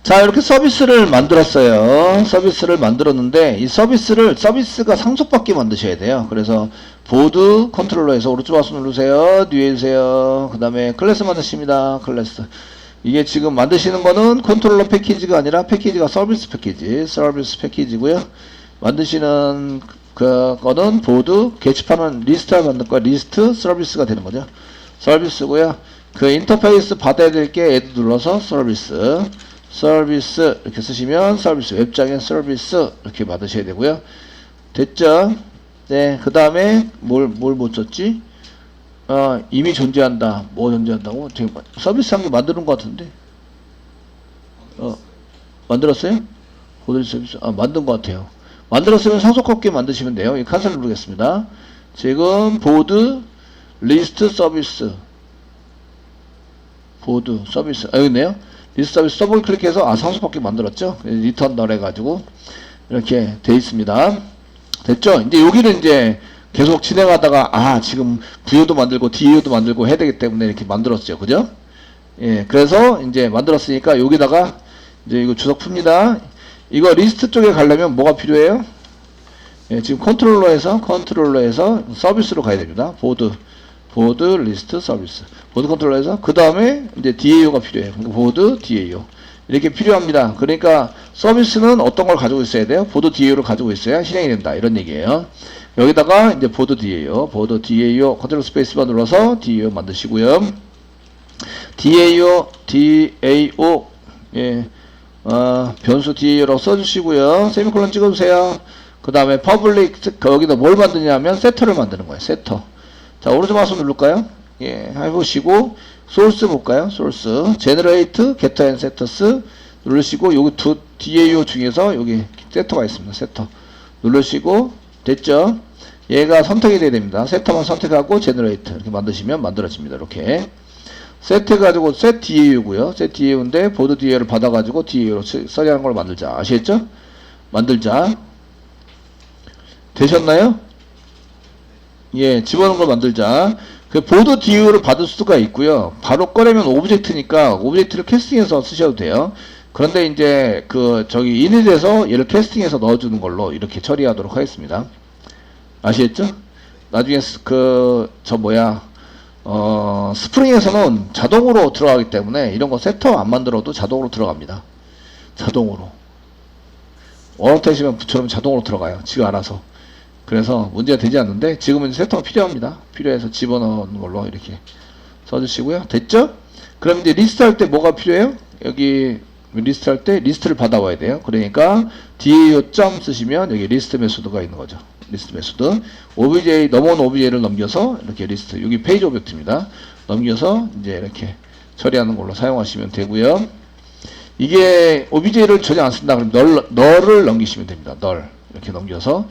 자, 이렇게 서비스를 만들었어요. 서비스를 만들었는데, 이 서비스가 상속받게 만드셔야 돼요. 그래서, 보드 컨트롤러에서 오른쪽 마우스 누르세요. 뒤에 해주세요. 그 다음에 클래스 만드십니다. 클래스. 이게 지금 만드시는 거는 컨트롤러 패키지가 아니라 패키지가 서비스 패키지고요. 만드시는 거는 보드, 게시판은 리스트를 만들 거야. 리스트 서비스가 되는 거죠. 서비스고요. 그 인터페이스 받아야 될 게 애드 눌러서 서비스 이렇게 쓰시면 서비스 웹장에 서비스 이렇게 받으셔야 되고요. 됐죠? 네, 그 다음에 뭘 못 썼지? 이미 존재한다. 뭐 존재한다고? 서비스 한 개 만드는 것 같은데. 만들었어요? 보드 서비스 만든 것 같아요. 만들었으면 상속받게 만드시면 돼요. 이 칸셀 누르겠습니다. 지금 보드 리스트 서비스 보드 서비스 여기 있네요. 리스트 서비스 더블 클릭해서 상속받게 만들었죠. 리턴 널 해가지고 이렇게 돼 있습니다. 됐죠? 이제 여기를 이제 계속 진행하다가 지금 VO도 만들고 DAO도 만들고 해야 되기 때문에 이렇게 만들었죠. 그죠? 예, 그래서 이제 만들었으니까 여기다가 이제 이거 주석 풉니다. 이거 리스트 쪽에 가려면 뭐가 필요해요? 예, 지금 컨트롤러에서 서비스로 가야 됩니다. 보드 리스트 서비스. 보드 컨트롤러에서 그 다음에 이제 DAO가 필요해요. 보드 DAO 이렇게 필요합니다. 그러니까 서비스는 어떤 걸 가지고 있어야 돼요? 보드 DAO를 가지고 있어야 실행이 된다. 이런 얘기예요. 여기다가 이제 보드 DAO 컨트롤 스페이스바 눌러서 DAO 만드시고요. DAO 예. 변수 DAO라고 써주시고요. 세미콜론 찍어주세요. 그 다음에 퍼블릭 여기다 뭘 만드냐면 세터를 만드는 거예요. 세터. 자, 오른쪽 마우스 누를까요? 예, 해보시고 소스 볼까요? 소스 제너레이트 게터 앤 세터스 누르시고 여기 두 DAO 중에서 여기 세터가 있습니다. 세터 누르시고 됐죠? 얘가 선택이 돼야 됩니다. 세터만 선택하고 제너레이트 이렇게 만드시면 만들어집니다. 이렇게 세트 가지고 셋 DAO고요. 셋 DAO인데 보드 DAO를 받아가지고 DAO로 처리하는 걸 만들자. 아시겠죠? 만들자. 되셨나요? 예, 집어넣은 걸 만들자. 그 보드 DAO를 받을 수가 있고요. 바로 꺼내면 오브젝트니까 오브젝트를 캐스팅해서 쓰셔도 돼요. 그런데 이제 저기 이닛에서 얘를 캐스팅해서 넣어주는 걸로 이렇게 처리하도록 하겠습니다. 아시겠죠? 나중에 스프링에서는 자동으로 들어가기 때문에 이런 거 세터 안 만들어도 자동으로 들어갑니다. 자동으로. 워터테이시면 부처럼 자동으로 들어가요. 지가 알아서. 그래서 문제가 되지 않는데 지금은 세터가 필요합니다. 필요해서 집어넣는 걸로 이렇게 써주시고요. 됐죠? 그럼 이제 리스트 할 때 뭐가 필요해요? 여기 리스트 할 때 리스트를 받아와야 돼요. 그러니까 DAO 점 쓰시면 여기 리스트 메소드가 있는 거죠. 리스트 메소드 OBJ 넘어온 OBJ를 넘겨서 이렇게 리스트 여기 페이지 오브젝트입니다. 넘겨서 이제 이렇게 처리하는 걸로 사용하시면 되고요. 이게 OBJ를 전혀 안 쓴다 그러면 널을 넘기시면 됩니다. 널 이렇게 넘겨서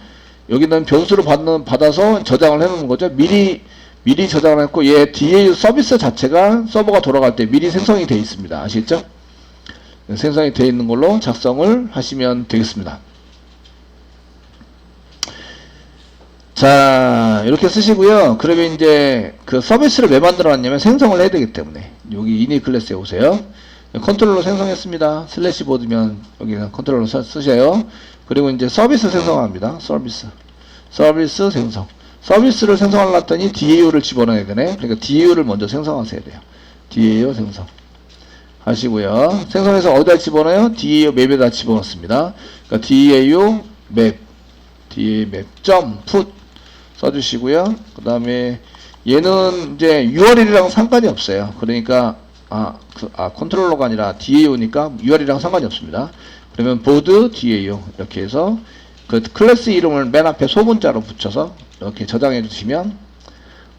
여기는 변수를 받아서 저장을 해놓는 거죠. 미리 저장을 했고 얘 DAO 서비스 자체가 서버가 돌아갈 때 미리 생성이 되어 있습니다. 아시겠죠? 생성이 되어 있는 걸로 작성을 하시면 되겠습니다. 자, 이렇게 쓰시고요. 그러면 이제 그 서비스를 왜 만들어 놨냐면 생성을 해야 되기 때문에 여기 이닛 클래스에 오세요. 컨트롤러 생성했습니다. 슬래시 보드면 여기는 컨트롤러 쓰세요. 그리고 이제 서비스 생성합니다. 서비스 생성. 서비스를 생성하려 했더니 DAO를 집어넣어야 되네. 그러니까 DAO를 먼저 생성하셔야 돼요. DAO 생성 하시고요. 생성해서 어디다 집어넣어요? DAO 맵에다 집어넣습니다. 그러니까 DAO 맵 점 put 써주시고요. 그 다음에 얘는 이제 URL이랑 상관이 없어요. 그러니까 컨트롤러가 아니라 DAO니까 URL이랑 상관이 없습니다. 그러면 보드 DAO 이렇게 해서 그 클래스 이름을 맨 앞에 소문자로 붙여서 이렇게 저장해 주시면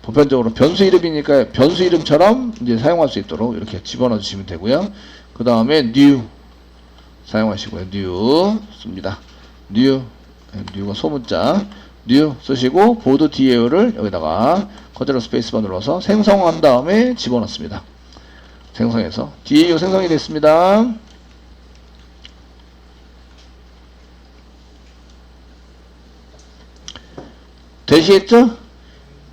보편적으로 변수 이름이니까 변수 이름처럼 이제 사용할 수 있도록 이렇게 집어넣어 주시면 되고요. 그 다음에 new 사용하시고요. new 씁니다. new가 소문자 new 쓰시고 보드 DAO를 여기다가 컨트롤 스페이스바 눌러서 생성한 다음에 집어넣습니다. 생성해서 DAO 생성이 됐습니다. 되시겠죠?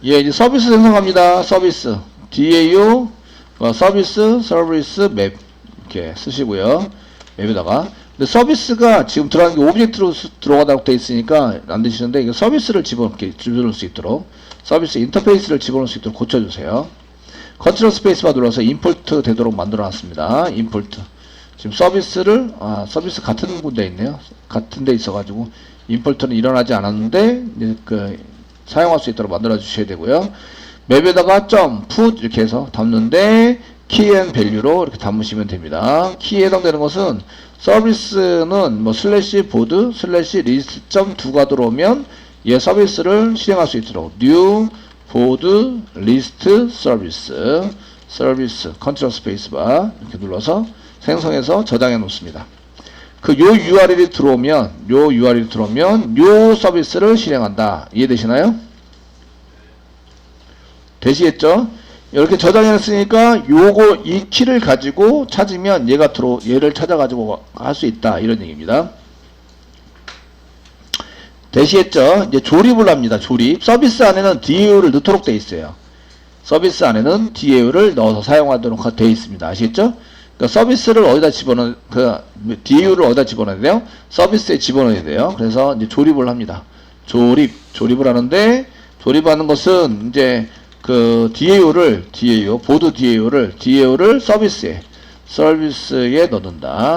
예, 이제 서비스 생성합니다. 서비스 DAO 서비스 맵 이렇게 쓰시고요. 맵에다가. 근데 서비스가 지금 들어가는 게 오브젝트로 들어가다고 돼 있으니까 안 되시는데, 이거 서비스를 집어넣을 수 있도록, 서비스 인터페이스를 집어넣을 수 있도록 고쳐주세요. 컨트롤 스페이스바 눌러서 임포트 되도록 만들어 놨습니다. 임포트. 지금 서비스를, 서비스 같은 군데 있네요. 같은 데 있어가지고, 임포트는 일어나지 않았는데, 이제 사용할 수 있도록 만들어 주셔야 되고요. 맵에다가 put 이렇게 해서 담는데, 키 앤 밸류로 이렇게 담으시면 됩니다. 키에 해당되는 것은 서비스는 뭐 슬래시 보드 슬래시 리스트 점 2가 들어오면 얘 서비스를 실행할 수 있도록 new 보드 리스트 서비스 컨트롤 스페이스바 이렇게 눌러서 생성해서 저장해 놓습니다. 요 URL이 들어오면 요 서비스를 실행한다. 이해되시나요? 되시겠죠? 이렇게 저장해놨으니까 이 키를 가지고 찾으면 얘를 찾아가지고 할 수 있다. 이런 얘기입니다. 되시겠죠? 이제 조립을 합니다. 조립. 서비스 안에는 DAU를 넣도록 되어 있어요. 서비스 안에는 DAU를 넣어서 사용하도록 되어 있습니다. 아시겠죠? 그러니까 서비스를 어디다 DAU를 어디다 집어넣어야 돼요? 서비스에 집어넣어야 돼요. 그래서 이제 조립을 합니다. 조립을 하는데, 조립하는 것은 이제 보드 DAU를 서비스에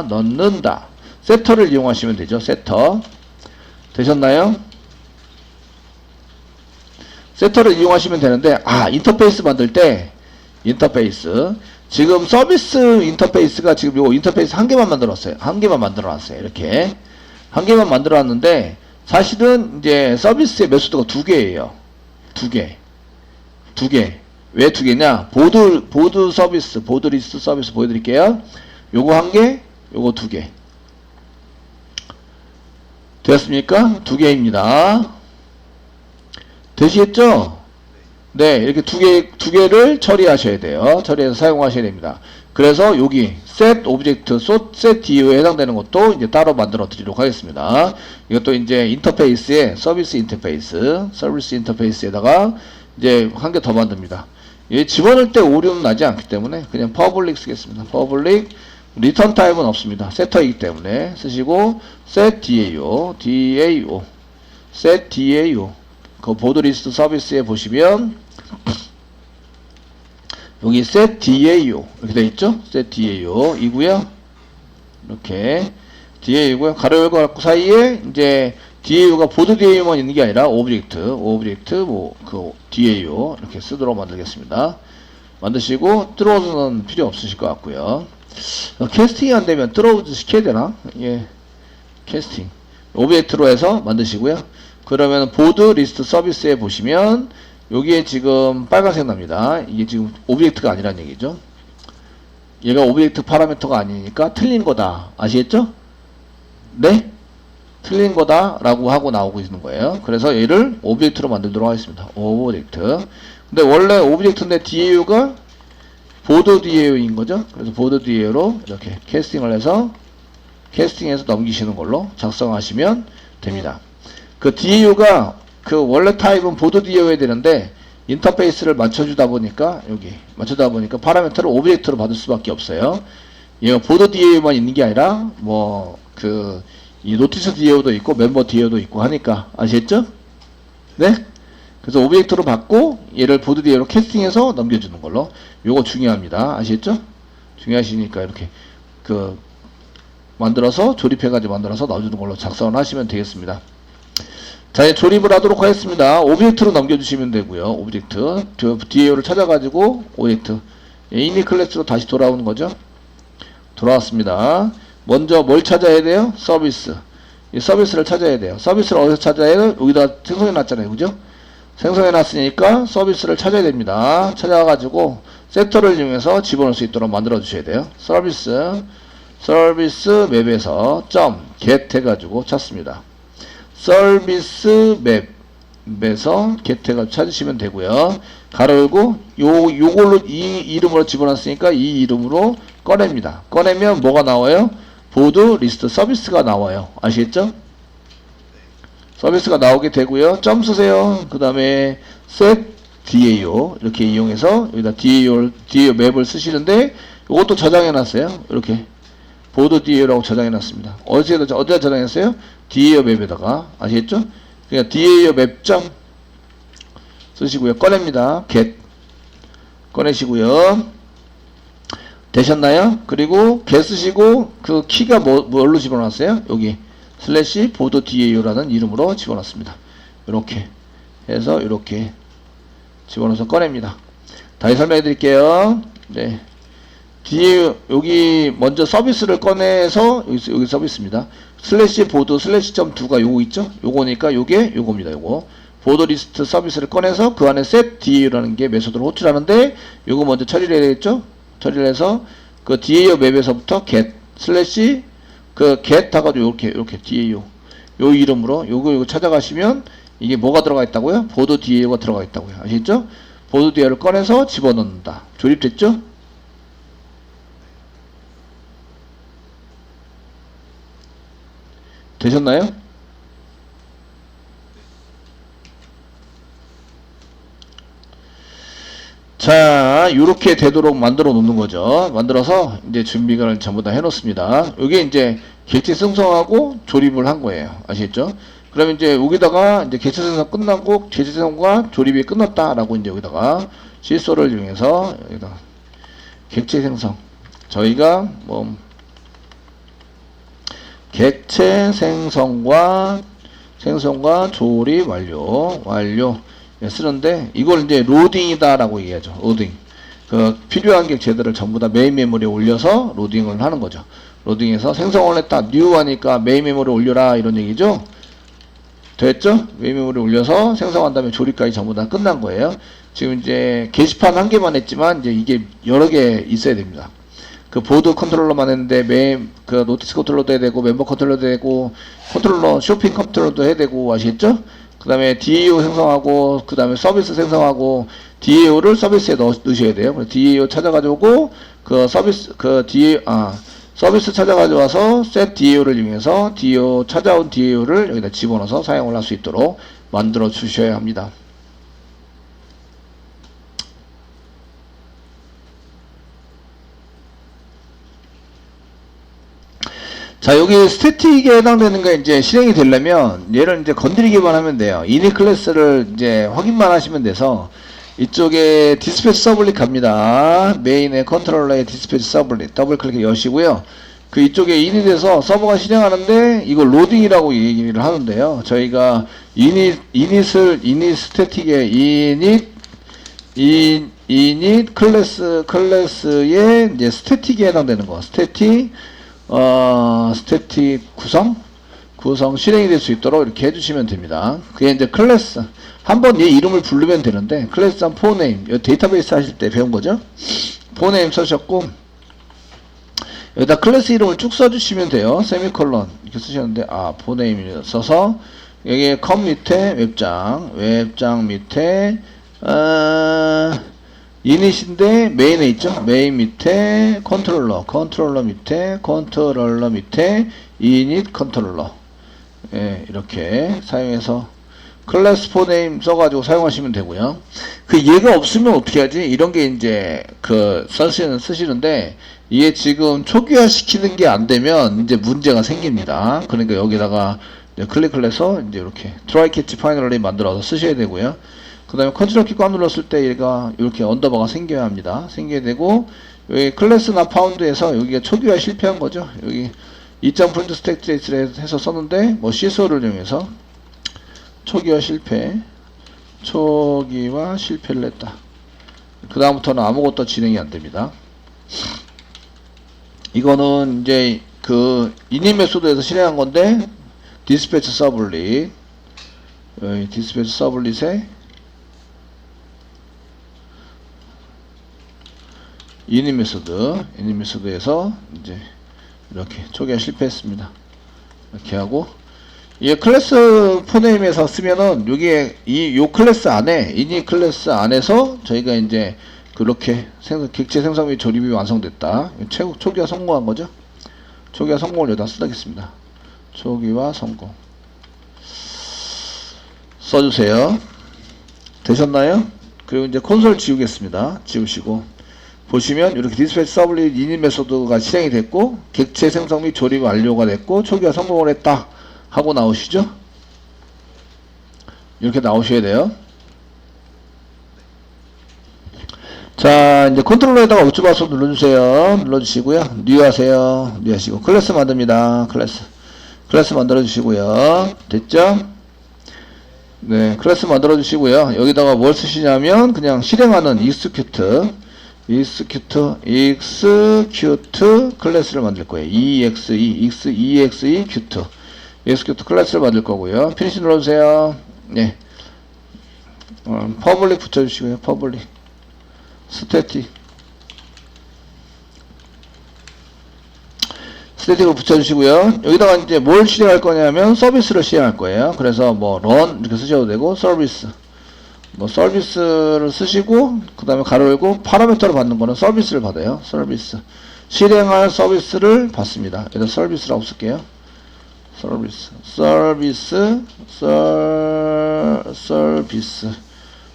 넣는다. 세터를 이용하시면 되죠. 세터. 되셨나요? 세터를 이용하시면 되는데, 인터페이스 만들 때, 지금 서비스 인터페이스가 지금 요 인터페이스 한 개만 만들었어요. 한 개만 만들어놨어요. 이렇게. 한 개만 만들어놨는데, 사실은 이제 서비스의 매수도가 2개예요. 2개. 왜 2개냐? 보드 서비스, 보드 리스트 서비스 보여드릴게요. 요거 1개, 요거 2개. 되었습니까? 2개입니다. 되시겠죠? 네, 이렇게 두 개를 처리하셔야 돼요. 처리해서 사용하셔야 됩니다. 그래서 여기 set object, set DAU에 해당되는 것도 이제 따로 만들어 드리도록 하겠습니다. 이것도 이제 인터페이스에 서비스 인터페이스에다가 이제 한 개 더 만듭니다. 집어넣을 때 오류는 나지 않기 때문에 그냥 public 쓰겠습니다. public return 타입은 없습니다. 세터이기 때문에 쓰시고 set DAU 그 보드 리스트 서비스에 보시면 여기 set DAU 이렇게 되어 있죠? set DAU 이고요. 이렇게 DAU고요. 가로 열고 사이에 이제 DAU가 보드 DAU만 있는 게 아니라 오브젝트 DAU 이렇게 쓰도록 만들겠습니다. 만드시고 트로우즈는 필요 없으실 것 같고요. 캐스팅이 안 되면 트로우즈 시켜야 되나? 예, 캐스팅 오브젝트로 해서 만드시고요. 그러면 보드 리스트 서비스에 보시면 여기에 지금 빨간색 납니다. 이게 지금 오브젝트가 아니란 얘기죠. 얘가 오브젝트 파라미터가 아니니까 틀린 거다. 아시겠죠? 네? 틀린 거다 라고 하고 나오고 있는 거예요. 그래서 얘를 오브젝트로 만들도록 하겠습니다. 오브젝트. 근데 원래 오브젝트인데 DAU가 보드 DAU인 거죠. 그래서 보드 DAU로 이렇게 캐스팅해서 넘기시는 걸로 작성하시면 됩니다. 그 DAU가 원래 타입은 보드 DAU여야 되는데 인터페이스를 맞춰주다 보니까 파라미터를 오브젝트로 받을 수밖에 없어요. 얘가 보드 DAU만 있는 게 아니라 이 노티스 DAU도 있고 멤버 DAU도 있고 하니까 아시겠죠? 네? 그래서 오브젝트로 받고 얘를 보드 DAU로 캐스팅해서 넘겨주는 걸로. 요거 중요합니다. 아시겠죠? 중요하시니까 이렇게 조립해가지고 만들어서 넣어주는 걸로 작성을 하시면 되겠습니다. 자, 이제 조립을 하도록 하겠습니다. 오브젝트로 넘겨주시면 되고요. 오브젝트 DAU를 찾아가지고 오브젝트 이니 클래스로 다시 돌아오는 거죠. 돌아왔습니다. 먼저 뭘 찾아야 돼요? 서비스. 이 서비스를 찾아야 돼요. 서비스를 어디서 찾아야 돼요? 여기다 생성해 놨잖아요. 그죠? 생성해 놨으니까 서비스를 찾아야 됩니다. 찾아가지고 세터를 이용해서 집어넣을 수 있도록 만들어 주셔야 돼요. 서비스 맵에서 get 해가지고 찾습니다. 서비스 맵에서 get 해가지고 찾으시면 되고요. 가로 열고 요걸로 이 이름으로 집어넣었으니까 이 이름으로 꺼냅니다. 꺼내면 뭐가 나와요? 보드 리스트 서비스가 나와요. 아시겠죠? 서비스가 나오게 되고요. 점 쓰세요. 그 다음에 set DAU 이렇게 이용해서 여기다 DAU 맵을 쓰시는데 이것도 저장해 놨어요. 이렇게 보드 DAO라고 저장해 놨습니다. 어디다 저장했어요? DAO 맵에다가. 아시겠죠? 그러니까 DAO 맵점 쓰시고요. 꺼냅니다. get 꺼내시고요. 되셨나요? 그리고 get 쓰시고 그 키가 뭘로 집어넣었어요? 여기 슬래시 보드 DAO라는 이름으로 집어넣습니다. 이렇게 해서 이렇게 집어넣어서 꺼냅니다. 다시 설명해 드릴게요. 네. 뒤에 여기 먼저 서비스를 꺼내서 여기 서비스입니다. 슬래시 보드 슬래시 점 2가 요거 있죠? 요거니까 요게 요겁니다. 요거 보드 리스트 서비스를 꺼내서 그 안에 set DAO라는 게 메소드를 호출하는데 요거 먼저 처리를 해야 되겠죠? 처리를 해서 그 DAO 맵에서부터 get 슬래시 그 get 하가지고 이렇게 DAO 요 이름으로 요거 찾아가시면 이게 뭐가 들어가 있다고요? 보드 DAO가 들어가 있다고요. 아시겠죠? 보드 DAO를 꺼내서 집어넣는다. 조립됐죠? 되셨나요? 자, 이렇게 되도록 만들어 놓는 거죠. 만들어서 이제 준비를 전부 다 해 놓습니다. 이게 이제 객체 생성하고 조립을 한 거예요. 아시겠죠? 그러면 이제 여기다가 이제 객체 생성 끝나고 객체 생성과 조립이 끝났다라고 이제 여기다가 실소를 이용해서 여기다 객체 생성 저희가 뭐 객체 생성과 조립 완료 쓰는데 이걸 이제 로딩이다라고 얘기하죠. 로딩. 그 필요한 객체들을 전부 다 메인 메모리에 올려서 로딩을 하는 거죠. 로딩해서 생성을 했다. new 하니까 메인 메모리에 올려라 이런 얘기죠. 됐죠? 메인 메모리에 올려서 생성한 다음에 조립까지 전부 다 끝난 거예요. 지금 이제 게시판 한 개만 했지만 이제 이게 여러 개 있어야 됩니다. 그 보드 컨트롤러만 했는데 그 노티스 컨트롤러도 해야 되고 멤버 컨트롤러도 해야 되고 컨트롤러 쇼핑 컨트롤러도 해야 되고 아시겠죠? 그 다음에 DAO 생성하고 그 다음에 서비스 생성하고 DAO를 서비스에 넣으셔야 돼요. DAO 찾아가지고 그 서비스 서비스 찾아가져와서 set DAO를 이용해서 찾아온 DAO를 여기다 집어넣어서 사용을 할 수 있도록 만들어 주셔야 합니다. 자, 여기 스태틱에 해당되는 게 이제 실행이 되려면 얘를 이제 건드리기만 하면 돼요. 이니 클래스를 이제 확인만 하시면 돼서 이쪽에 디스패치 서블릿 갑니다. 메인의 컨트롤러의 디스패치 서블릿 더블 클릭 여시고요. 그 이쪽에 인이 돼서 서버가 실행하는데 이걸 로딩이라고 얘기를 하는데요. 저희가 이닛 스태틱의 이닛 클래스의 이제 스태틱에 해당되는 거. 스태틱 구성 실행이 될 수 있도록 이렇게 해주시면 됩니다. 그게 이제 클래스 한번 얘 이름을 부르면 되는데 클래스 포네임 데이터베이스 하실 때 배운 거죠. 포네임 써셨고 여기다 클래스 이름을 쭉 써주시면 돼요. 세미콜론 이렇게 쓰셨는데 포네임 써서 여기에 컴 밑에 웹장 밑에 이닛인데 메인에 있죠. 메인 밑에 컨트롤러 밑에 이닛 컨트롤러 이렇게 사용해서 클래스 포네임 써가지고 사용하시면 되고요. 그 얘가 없으면 어떻게 하지? 이런 게 이제 쓰시는데 이게 지금 초기화 시키는 게 안 되면 이제 문제가 생깁니다. 그러니까 여기다가 이제 클릭을 해서 이제 이렇게 try catch finally 만들어서 쓰셔야 되고요. 그 다음에 컨트롤 키 꽉 눌렀을 때 얘가 이렇게 언더바가 생겨야 합니다. 생겨야 되고 여기 클래스나 파운드에서 여기가 초기화 실패한 거죠. 여기 2.print stack trace를 해서 썼는데 뭐 시소를 이용해서 초기화 실패를 했다. 그 다음부터는 아무것도 진행이 안 됩니다. 이거는 이제 그 init 메소드에서 실행한 건데 디스패치 서블릿 서블릿에 init 메소드에서 이제 이렇게 초기화 실패했습니다. 이렇게 하고 이 클래스 포네임에서 쓰면은 여기에 요 클래스 안에 init 클래스 안에서 저희가 이제 그렇게 객체 생성 및 조립이 완성됐다. 초기화 성공한 거죠. 초기화 성공을 여기다 쓰겠습니다. 초기화 성공 써주세요. 되셨나요? 그리고 이제 콘솔 지우겠습니다. 지우시고 보시면 이렇게 디스패치 서블릿 이닛 메소드가 실행이 됐고 객체 생성 및 조립 완료가 됐고 초기화 성공을 했다 하고 나오시죠. 이렇게 나오셔야 돼요. 자, 이제 컨트롤러에다가 우측 마우스 눌러주세요. 눌러주시고요. 뉴 하세요. 뉴 하시고 클래스 만듭니다. 클래스 만들어주시고요. 됐죠? 네, 클래스 만들어주시고요. 여기다가 뭘 쓰시냐면 그냥 실행하는 execute 클래스를 만들 거예요. execute 클래스를 만들 거고요. 피니시 눌러주세요. 네, 퍼블릭 붙여주시고요. 퍼블릭 스태틱을 붙여주시고요. 여기다가 이제 뭘 실행할 거냐면 서비스를 실행할 거예요. 그래서 뭐 run 이렇게 쓰셔도 되고 서비스 뭐 서비스를 쓰시고 그 다음에 가로 열고 파라미터로 받는 거는 서비스를 받아요. 서비스 실행할 서비스를 받습니다. 여기다 서비스라고 쓸게요.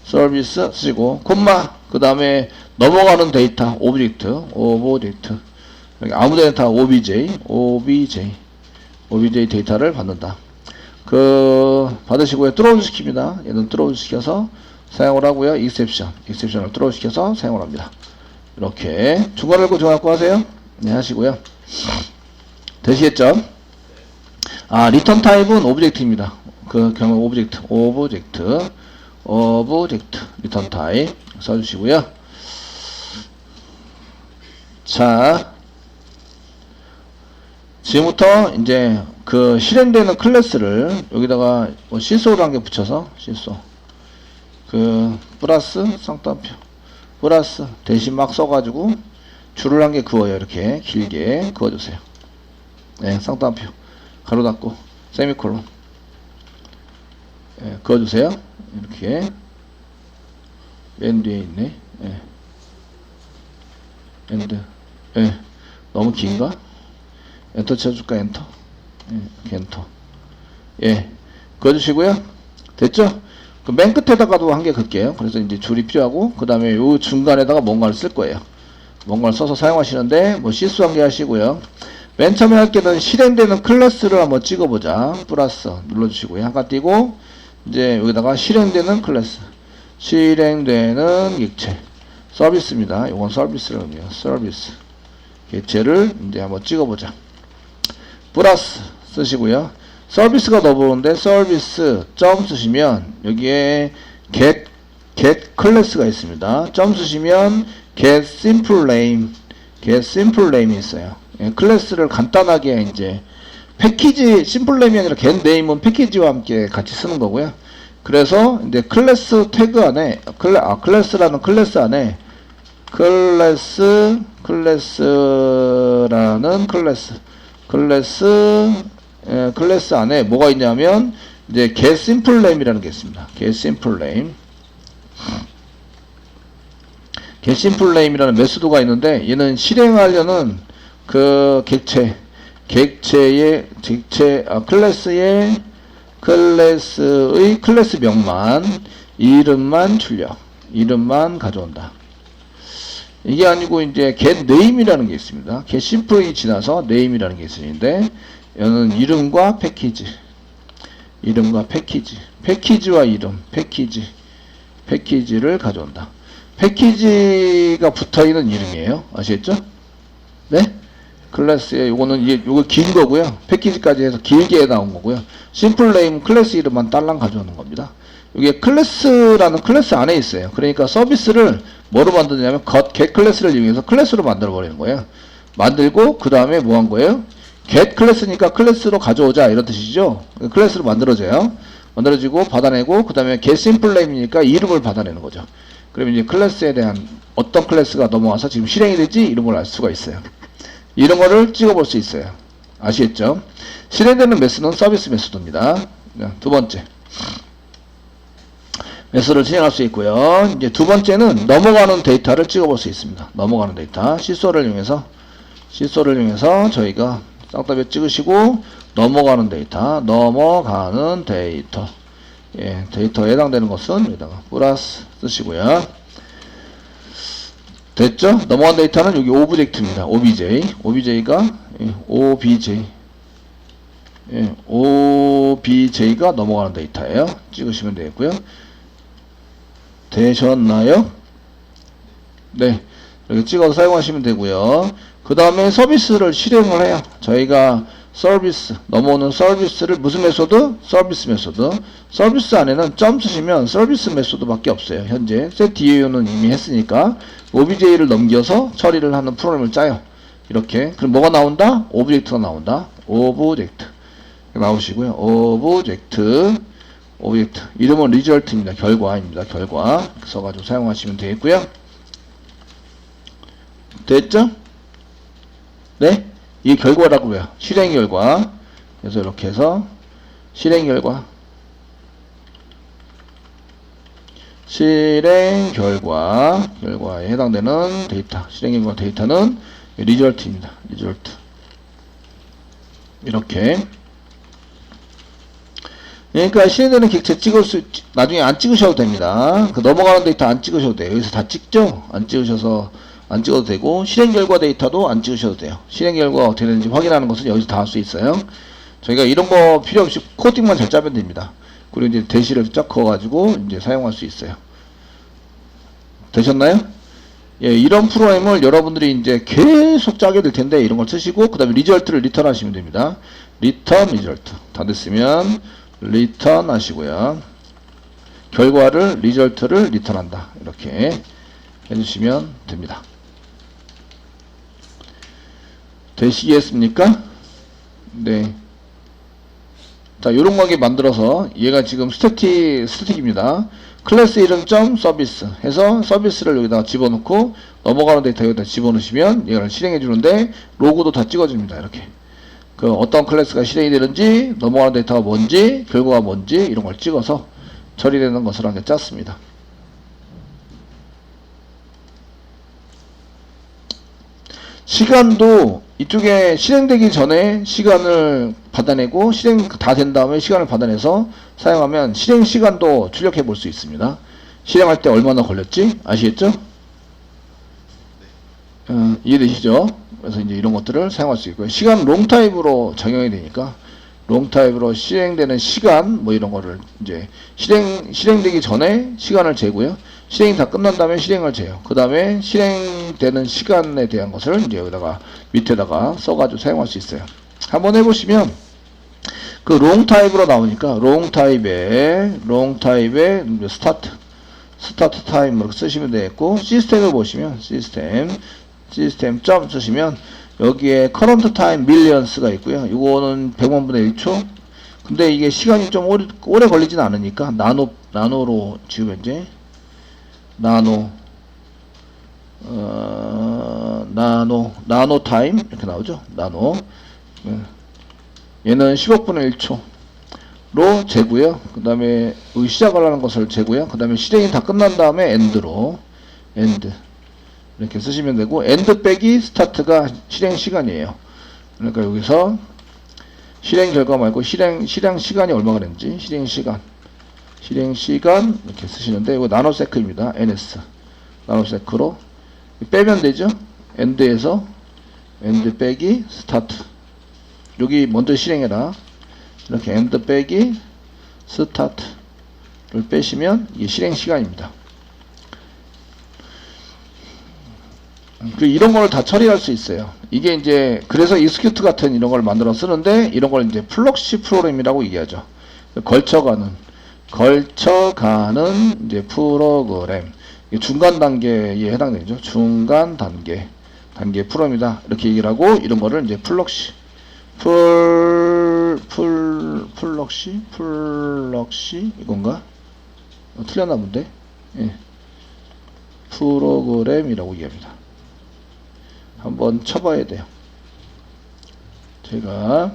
서비스 쓰시고 콤마 그 다음에 넘어가는 데이터 오브젝트 여기 아무데나 다 obj 데이터를 받는다. 받으시고요. 트로우 시킵니다. 얘는 트로우 시켜서 사용을 하고요. exception을 트로우 시켜서 사용을 합니다. 이렇게 중괄호 열고 중괄호 하세요. 네, 하시고요. 되시겠죠? 리턴 타입은 오브젝트입니다. 그 경우 오브젝트 리턴 타입 써주시고요. 자, 지금부터 이제 그 실행되는 클래스를 여기다가 뭐 시소를 한 개 붙여서 플러스 쌍따옴표 플러스 대신 막 써가지고 줄을 한 개 그어요. 이렇게 길게 그어주세요. 네, 쌍따옴표 가로 닫고 세미콜론 그어주세요. 이렇게 맨 뒤에 있네. 엔드 너무 긴가? 엔터 쳐줄까? 엔터 엔터 그어주시고요. 됐죠? 그 맨 끝에다가도 한 개 긋게요. 그래서 이제 줄이 필요하고 그 다음에 요 중간에다가 뭔가를 쓸 거예요. 뭔가를 써서 사용하시는데 뭐 시수 한 개 하시고요. 맨 처음에 할 때는 실행되는 클래스를 한번 찍어보자. 플러스 눌러주시고요. 한칸 띄고 이제 여기다가 실행되는 클래스 실행되는 객체 서비스입니다. 이건 서비스를 의미해요. 서비스 객체를 이제 한번 찍어보자. 플러스 쓰시고요. 서비스가 넣어보는데 서비스 점 쓰시면 여기에 get 클래스가 있습니다. 점 쓰시면 get simple name이 있어요. 클래스를 간단하게 이제 패키지 심플 네임이 아니라 get name은 패키지와 함께 같이 쓰는 거고요. 그래서 이제 클래스 태그 안에 클래스라는 클래스 안에 클래스라는 클래스 안에 뭐가 있냐면 이제 get simple name이라는 게 있습니다. get simple name이라는 메소드가 있는데 얘는 실행하려는 그 클래스의 클래스 명만 이름만 가져온다. 이게 아니고 이제 get name이라는 게 있습니다. get simple이 지나서 name이라는 게 있는데 얘는 이름과 패키지와 이름 패키지를 가져온다. 패키지가 붙어있는 이름이에요. 아시겠죠? 네? 클래스에 요거 긴 거고요. 패키지까지 해서 길게 나온 거고요. 심플 네임 클래스 이름만 딸랑 가져오는 겁니다. 이게 클래스라는 클래스 안에 있어요. 그러니까 서비스를 뭐로 만드냐면 get 클래스를 이용해서 클래스로 만들어 버리는 거예요. 만들고 그 다음에 뭐 한 거예요? get 클래스니까 클래스로 가져오자 이런 뜻이죠. 클래스로 만들어져요. 만들어지고 받아내고 그 다음에 get simple name이니까 이름을 받아내는 거죠. 그러면 이제 클래스에 대한 어떤 클래스가 넘어와서 지금 실행이 되지 이런 걸 알 수가 있어요. 이런 거를 찍어볼 수 있어요. 아시겠죠? 실행되는 메소드는 서비스 메소드입니다. 두 번째 메소드를 실행할 수 있고요. 이제 두 번째는 넘어가는 데이터를 찍어볼 수 있습니다. 넘어가는 데이터 시소를 이용해서 저희가 쌍따비 찍으시고 넘어가는 데이터에 해당되는 것은 여기다가 플러스 쓰시고요. 됐죠? 넘어간 데이터는 여기 오브젝트입니다. OBJ가 OBJ가 넘어가는 데이터예요. 찍으시면 되겠고요. 되셨나요? 네, 이렇게 찍어서 사용하시면 되고요. 그 다음에 서비스를 실행을 해요. 저희가 서비스, 넘어오는 서비스를 무슨 메소드? 서비스 메소드. 서비스 안에는 점 쓰시면 서비스 메소드밖에 없어요. 현재 setDAU는 이미 했으니까 OBJ를 넘겨서 처리를 하는 프로그램을 짜요. 이렇게. 그럼 뭐가 나온다? 오브젝트가 나온다. 오브젝트 나오시고요. 오브젝트 이름은 리절트입니다. 결과입니다. 결과 써가지고 사용하시면 되겠고요. 됐죠? 네? 이 결과라고요. 실행 결과. 그래서 이렇게 해서 실행 결과에 해당되는 데이터, 실행 결과 데이터는 리절트입니다. 리절트. 이렇게. 그러니까 실행되는 객체 나중에 안 찍으셔도 됩니다. 그 넘어가는 데이터 안 찍으셔도 돼요. 여기서 다 찍죠? 안 찍어도 되고, 실행 결과 데이터도 안 찍으셔도 돼요. 실행 결과가 어떻게 되는지 확인하는 것은 여기서 다 할 수 있어요. 저희가 이런 거 필요 없이 코딩만 잘 짜면 됩니다. 그리고 이제 대시를 쫙 그어가지고 이제 사용할 수 있어요. 되셨나요? 예, 이런 프로그램을 여러분들이 이제 계속 짜게 될 텐데, 이런 걸 쓰시고, 그 다음에 리절트를 리턴 하시면 됩니다. 리턴, 리절트. 다 됐으면, 리턴 하시고요. 결과를, 리절트를 리턴한다. 이렇게 해주시면 됩니다. 되시겠습니까? 네. 자, 요런 관계 만들어서, 얘가 지금 스태틱입니다. 클래스 이름 점 서비스 해서 서비스를 여기다가 집어넣고 넘어가는 데이터 여기다 집어넣으시면 얘를 실행해 주는데 로고도 다 찍어줍니다. 이렇게 그 어떤 클래스가 실행이 되는지, 넘어가는 데이터가 뭔지, 결과가 뭔지 이런 걸 찍어서 처리되는 것을 한개 짰습니다. 시간도 이쪽에 실행되기 전에 시간을 받아내고, 실행 다 된 다음에 시간을 받아내서 사용하면 실행 시간도 출력해 볼 수 있습니다. 실행할 때 얼마나 걸렸지? 아시겠죠? 이해되시죠? 그래서 이제 이런 것들을 사용할 수 있고요. 시간 롱타입으로 적용이 되니까, 롱타입으로 실행되는 시간, 뭐 이런 거를 이제 실행되기 전에 시간을 재고요. 실행이 다 끝난 다음에 실행을 재요. 그 다음에 실행되는 시간에 대한 것을 이제 여기다가 밑에다가 써가지고 사용할 수 있어요. 한번 해보시면 그 롱타입으로 나오니까 롱타입에 스타트 타임 이렇게 쓰시면 되겠고, 시스템을 보시면 시스템 점 쓰시면 여기에 current time millions가 있고요. 이거는 100만분의 1초. 근데 이게 시간이 좀 오래 걸리진 않으니까 나노로 지우면 이제 나노 타임 이렇게 나오죠. 나노. 얘는 10억분의 1초로 재고요. 그 다음에 시작을 하는 것을 재고요. 그 다음에 실행이 다 끝난 다음에 엔드 이렇게 쓰시면 되고, 엔드 빼기 스타트가 실행 시간이에요. 그러니까 여기서 실행 결과 말고 실행 시간이 얼마가 되는지 실행 시간 이렇게 쓰시는데, 이거 나노세크입니다. NS 나노세크로 빼면 되죠. 엔드에서 엔드 빼기 스타트, 여기 먼저 실행해라. 이렇게 엔드 빼기 스타트를 빼시면 이게 실행 시간입니다. 이런 걸 다 처리할 수 있어요. 이게 이제 그래서 익스큐트 같은 이런 걸 만들어 쓰는데, 이런 걸 이제 플럭시 프로그램이라고 얘기하죠. 걸쳐가는 이제 프로그램, 중간 단계에 해당되죠. 중간 단계 프로그램이다. 이렇게 얘기를 하고, 이런 거를 이제 플럭시 이건가? 틀렸나 본데? 예. 프로그램이라고 얘기합니다. 한번 쳐봐야 돼요. 제가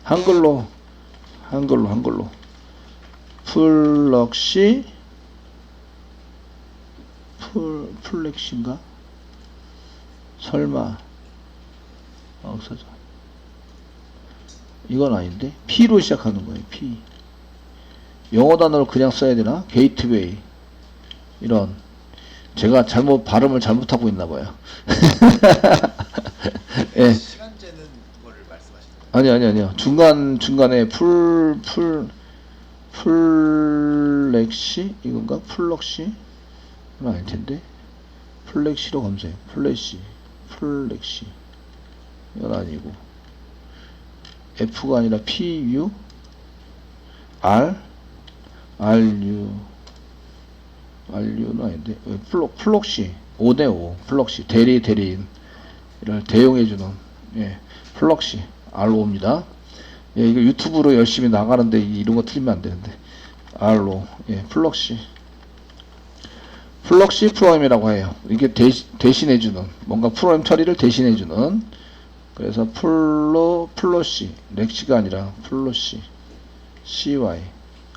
한글로 플렉시인가? 설마 없어져. 이건 아닌데? P로 시작하는 거예요. P. 영어 단어를 그냥 써야 되나? 게이트웨이. 이런 제가 발음을 잘못하고 있나 봐요. 예. 시간제는 거를 말씀하시는 거예요? 아니요. 중간에 플렉시? 이건가? 플럭시? 이건 아닐 텐데. 플렉시로 검색. 플렉시. 이건 아니고. F가 아니라 PU? RU는 아닌데. 플럭시. 5네 5. 플럭시. 대리인. 이를 대용해주는, 예. 플럭시. R5입니다. 예, 이거 유튜브로 열심히 나가는데 이런 거 틀리면 안 되는데. R로. 예, 플럭시 프로그램이라고 해요. 이게 대신해주는, 뭔가 프로그램 처리를 대신해주는. 그래서 플로시. 렉시가 아니라 플로시. CY.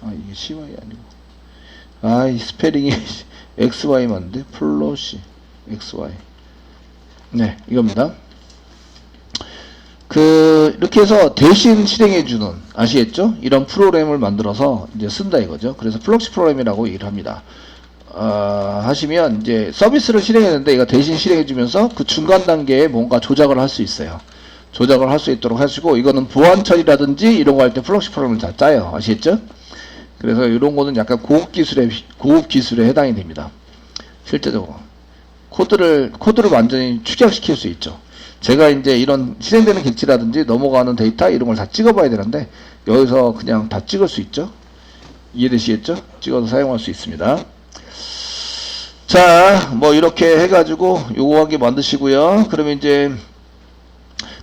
이게 CY 아니고. 이 스페링이 XY 맞는데? 플로시. XY. 네, 이겁니다. 이렇게 해서 대신 실행해주는, 아시겠죠? 이런 프로그램을 만들어서 이제 쓴다 이거죠. 그래서 플럭시 프로그램이라고 얘기를 합니다. 하시면 이제 서비스를 실행했는데 이거 대신 실행해주면서 그 중간 단계에 뭔가 조작을 할 수 있어요. 조작을 할 수 있도록 하시고, 이거는 보안 처리라든지 이런 거 할 때 플럭시 프로그램을 다 짜요. 아시겠죠? 그래서 이런 거는 약간 고급 기술에 해당이 됩니다. 실제적으로. 코드를 완전히 축약시킬 수 있죠. 제가 이제 이런 실행되는 객지라든지 넘어가는 데이터 이런 걸 다 찍어봐야 되는데, 여기서 그냥 다 찍을 수 있죠. 이해되시겠죠? 찍어서 사용할 수 있습니다. 자, 뭐 이렇게 해가지고 요거 하게 만드시고요. 그러면 이제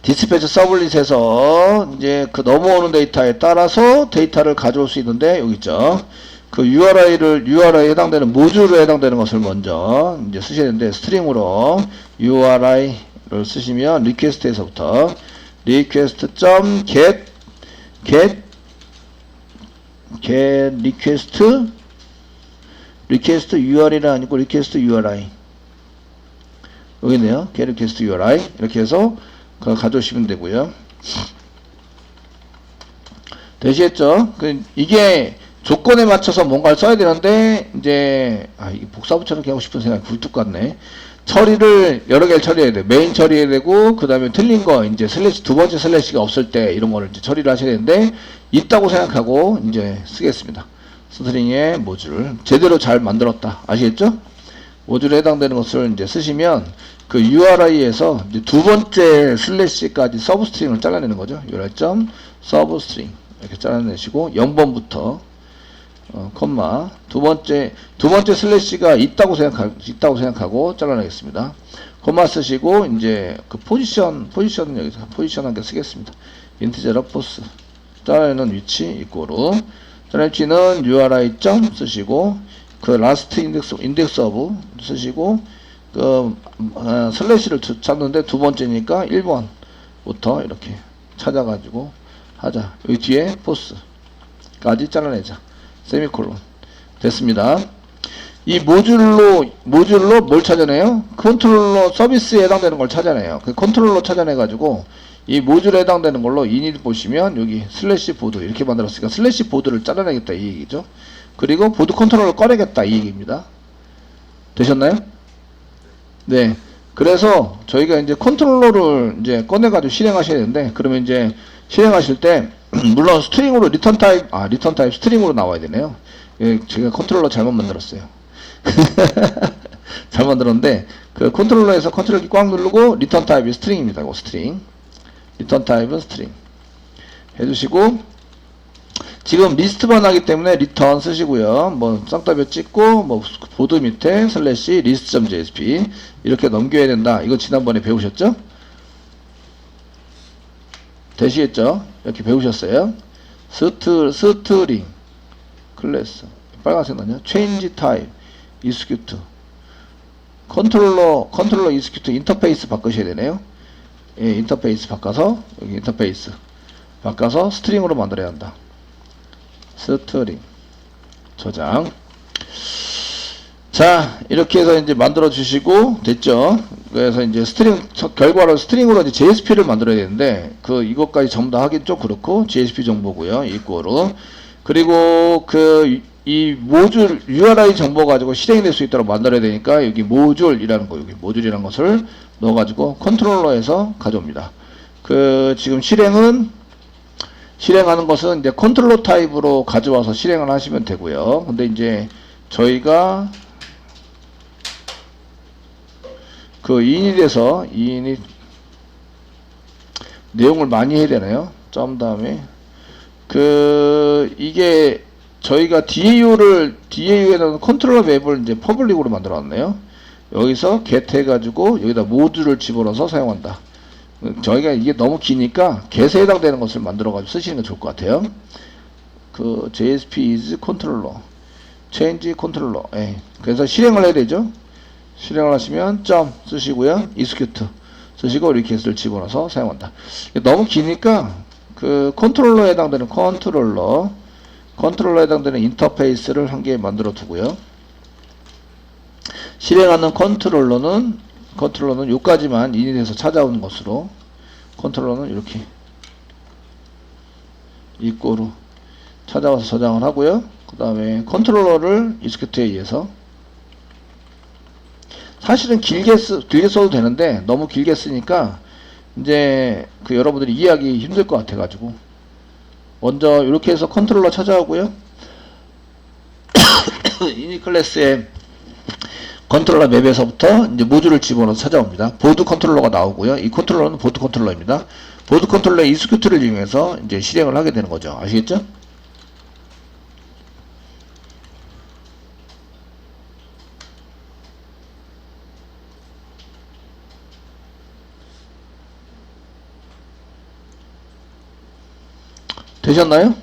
디스패치 서블릿에서 이제 그 넘어오는 데이터에 따라서 데이터를 가져올 수 있는데, 여기 있죠. 그 URI에 해당되는 모듈에 해당되는 것을 먼저 이제 쓰셔야 되는데, 스트링으로 URI를 쓰시면 리퀘스트에서부터 request.get 리퀘스트 URI는 아니고 리퀘스트 URI 여기 있네요. get request URI 이렇게 해서 그거 가져오시면 되고요. 되시겠죠? 이게 조건에 맞춰서 뭔가를 써야 되는데, 이제 이게 복사부처럼 하고 싶은 생각이 굴뚝 같네. 처리를 여러 개를 처리해야 돼. 메인 처리해야 되고, 그 다음에 틀린 거 이제 두 번째 슬래시가 없을 때 이런 거를 이제 처리를 하셔야 되는데, 있다고 생각하고 이제 쓰겠습니다. 스트링의 모듈 제대로 잘 만들었다. 아시겠죠? 모듈에 해당되는 것을 이제 쓰시면 그 URI에서 이제 두 번째 슬래시까지 서브스트링을 잘라내는 거죠. URI.substring 이렇게 잘라내시고 0번부터 콤마 두 번째 슬래시가 있다고 생각하고 잘라내겠습니다. 콤마 쓰시고 이제 그 포지션은 여기서 포지션 한 개 쓰겠습니다. 인티저러 포스 잘라내는 위치 이꼬로 위치는 URI 점 쓰시고 그 라스트 인덱스 오브 쓰시고 그 슬래시를 찾는데 두 번째니까 1번부터 이렇게 찾아가지고 하자. 여기 뒤에 포스까지 잘라내자. 세미콜론 됐습니다. 이 모듈로 뭘 찾아내요? 컨트롤러 서비스에 해당되는 걸 찾아내요. 그 컨트롤러 찾아내가지고 이 모듈에 해당되는 걸로 init 보시면 여기 슬래시 보드 이렇게 만들었으니까 슬래시 보드를 잘라내겠다 이 얘기죠. 그리고 보드 컨트롤러 꺼내겠다 이 얘기입니다. 되셨나요? 네. 그래서 저희가 이제 컨트롤러를 이제 꺼내가지고 실행하셔야 되는데, 그러면 이제 실행하실 때 물론 스트링으로 리턴 타입 스트링으로 나와야 되네요. 예, 제가 컨트롤러 잘못 만들었어요. 잘 만들었는데 그 컨트롤러에서 컨트롤 키 꽉 누르고 리턴 타입이 스트링입니다. 스트링. 리턴 타입은 스트링 해주시고, 지금 리스트만 하기 때문에 리턴 쓰시고요. 뭐 쌍따옴표 찍고 뭐 보드 밑에 슬래시 list.jsp 이렇게 넘겨야 된다. 이거 지난번에 배우셨죠? 되시겠죠? 이렇게 배우셨어요. 스트링 클래스 빨간색 나냐? change type execute 컨트롤러 execute 인터페이스 바꾸셔야 되네요. 예, 인터페이스 바꿔서 여기 인터페이스 바꿔서 스트링으로 만들어야 한다. 스트링 저장. 자, 이렇게 해서 이제 만들어 주시고 됐죠. 그래서 이제 결과로 스트링으로 이제 JSP를 만들어야 되는데 이것까지 전부 다 하긴 좀 그렇고 JSP 정보고요. 이거로 그리고 이 모듈 URI 정보 가지고 실행이 될 수 있도록 만들어야 되니까 여기 모듈이라는 거, 여기 모듈이라는 것을 넣어가지고 컨트롤러에서 가져옵니다. 지금 실행하는 것은 이제 컨트롤러 타입으로 가져와서 실행을 하시면 되고요. 근데 이제 저희가 init에서 내용을 많이 해야 되나요? 점 다음에 이게 저희가 DAU에다가 컨트롤러 맵을 이제 퍼블릭으로 만들어 놨네요. 여기서 get 해가지고 여기다 모듈을 집어넣어서 사용한다. 저희가 이게 너무 기니까 get에 해당되는 것을 만들어가지고 쓰시는 게 좋을 것 같아요. JSP is controller, change controller. 그래서 실행을 해야 되죠. 실행을 하시면 점 쓰시고요. execute 쓰시고 리퀘스트를 집어넣어서 사용한다. 너무 기니까 컨트롤러에 해당되는 컨트롤러에 해당되는 인터페이스를 한 개 만들어 두고요. 실행하는 컨트롤러는 요까지만 init에서 찾아오는 것으로 컨트롤러는 이렇게 equal로 찾아와서 저장을 하고요. 그 다음에 컨트롤러를 execute에 의해서 사실은 길게 써도 되는데 너무 길게 쓰니까 이제 여러분들이 이해하기 힘들 것 같아 가지고 먼저 이렇게 해서 컨트롤러 찾아오고요. init 클래스의 컨트롤러 맵에서부터 이제 모듈을 집어넣어서 찾아옵니다. 보드 컨트롤러가 나오고요. 이 컨트롤러는 보드 컨트롤러입니다. 보드 컨트롤러의 execute를 이용해서 이제 실행을 하게 되는 거죠. 아시겠죠? 되셨나요?